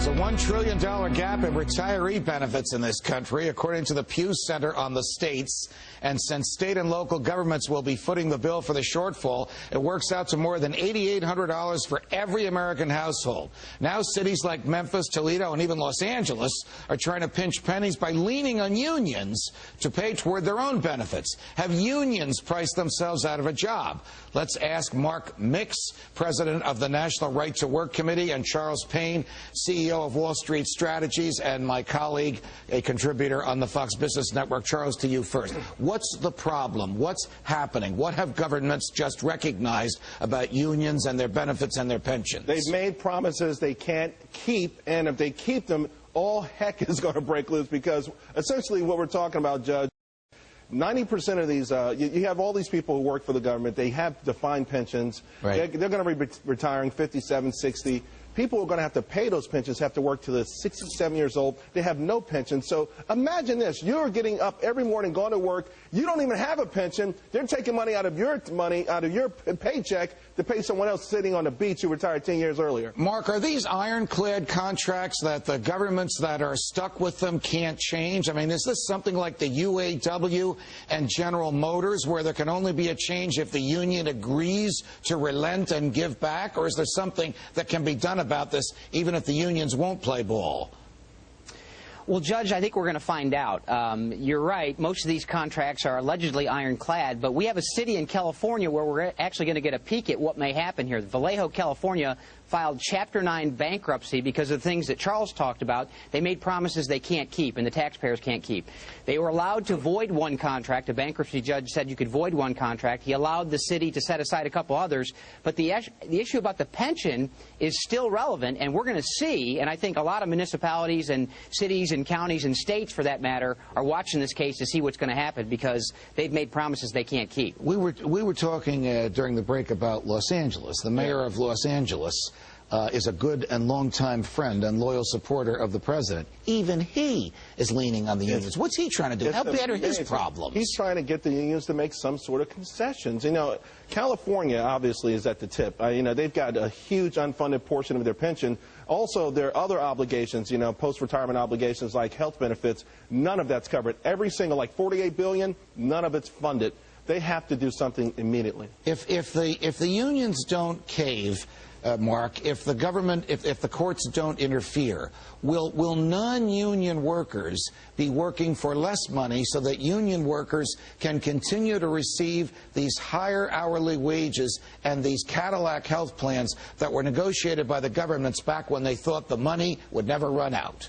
There's a $1 trillion gap in retiree benefits in this country, according to the Pew Center on the States. And since state and local governments will be footing the bill for the shortfall, it works out to more than $8,800 for every American household. Now cities like Memphis, Toledo, and even Los Angeles are trying to pinch pennies by leaning on unions to pay toward their own benefits. Have unions priced themselves out of a job? Let's ask Mark Mix, president of the National Right to Work Committee, and Charles Payne, CEO of Wall Street Strategies, and my colleague, a contributor on the Fox Business Network. Charles, to you first. What's the problem? What's happening? What have governments just recognized about unions and their benefits and their pensions? They've made promises they can't keep, and if they keep them, all heck is going to break loose, because essentially what we're talking about, Judge, 90% of these, you have all these people who work for the government. They have defined pensions. Right. They're going to be retiring 57, 60. People who are going to have to pay those pensions have to work till they're 67 years old. They have no pension. So imagine this. You're getting up every morning, going to work. You don't even have a pension. They're taking money, out of your paycheck to pay someone else sitting on the beach who retired 10 years earlier. Mark, are these ironclad contracts that the governments that are stuck with them can't change? I mean, is this something like the UAW and General Motors, where there can only be a change if the union agrees to relent and give back? Or is there something that can be done about this, even if the unions won't play ball? Well, Judge, I think we're going to find out. You're right. Most of these contracts are allegedly ironclad, but we have a city in California where we're actually going to get a peek at what may happen here. Vallejo, California filed Chapter 9 bankruptcy because of the things that Charles talked about. They made promises they can't keep and the taxpayers can't keep. They were allowed to void one contract. A bankruptcy judge said you could void one contract. He allowed the city to set aside a couple others. But the issue about the pension is still relevant, and we're going to see, and I think a lot of municipalities and cities and counties and states, for that matter, are watching this case to see what's going to happen because they've made promises they can't keep. We were talking during the break about Los Angeles. The mayor of Los Angeles is a good and longtime friend and loyal supporter of the president. Even he is leaning on the unions. What's he trying to do? How bad are his problems? He's trying to get the unions to make some sort of concessions. You know, California obviously is at the tip. You know, they've got a huge unfunded portion of their pension. Also, there are other obligations, you know, post-retirement obligations like health benefits. None of that's covered. Every single, like $48 billion, none of it's funded. They have to do something immediately. If the unions don't cave, Mark, if the government, if the courts don't interfere, will non-union workers be working for less money so that union workers can continue to receive these higher hourly wages and these Cadillac health plans that were negotiated by the governments back when they thought the money would never run out?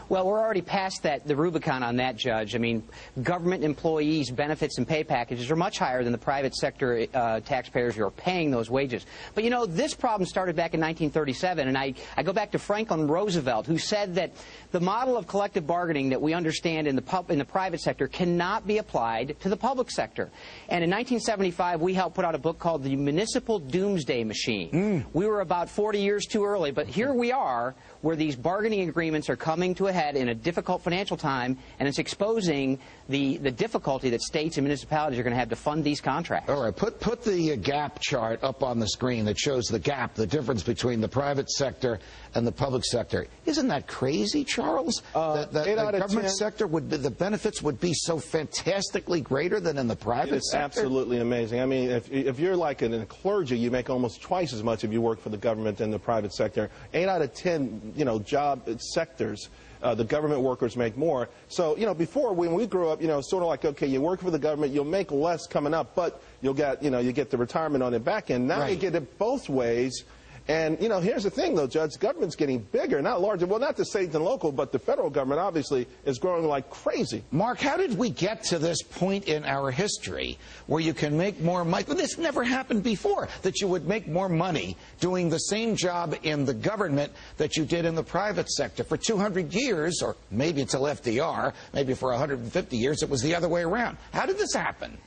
Well, we're already past the Rubicon on that, Judge. I mean, government employees' benefits and pay packages are much higher than the private sector taxpayers who are paying those wages. But, you know, this problem started back in 1937, and I go back to Franklin Roosevelt, who said that the model of collective bargaining that we understand in the private sector cannot be applied to the public sector. And in 1975, we helped put out a book called The Municipal Doomsday Machine. We were about 40 years too early, but here we are, where these bargaining agreements are coming to a head in a difficult financial time, and it's exposing the difficulty that states and municipalities are going to have to fund these contracts. All right, put the gap chart up on the screen that shows the gap, the difference between the private sector and the public sector. Isn't that crazy, Charles? That the government sector the benefits would be so fantastically greater than in the private sector? It's absolutely amazing. I mean, if you're like in a clergy, you make almost twice as much if you work for the government than the private sector. 8 out of 10, you know, job sectors, the government workers make more. So, you know, before, when we grew up, you know, sort of like, okay, you work for the government, you'll make less coming up, but you'll get, you know, you get the retirement on the back end. Now you get it both ways. And, you know, here's the thing, though, Judge. Government's getting bigger, not larger. Well, not the state and local, but the federal government, obviously, is growing like crazy. Mark, how did we get to this point in our history where you can make more money? Well, this never happened before, that you would make more money doing the same job in the government that you did in the private sector. For 200 years, or maybe until FDR, maybe for 150 years, it was the other way around. How did this happen?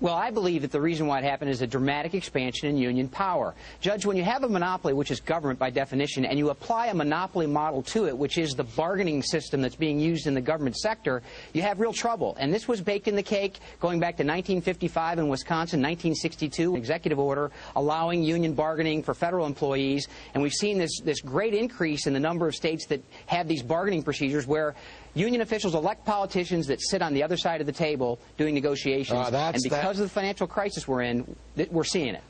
Well, I believe that the reason why it happened is a dramatic expansion in union power. Judge, when you have a monopoly, which is government by definition, and you apply a monopoly model to it, which is the bargaining system that's being used in the government sector, you have real trouble. And this was baked in the cake going back to 1955 in Wisconsin, 1962, an executive order allowing union bargaining for federal employees. And we've seen this great increase in the number of states that have these bargaining procedures where union officials elect politicians that sit on the other side of the table doing negotiations. And because of the financial crisis we're in, we're seeing it.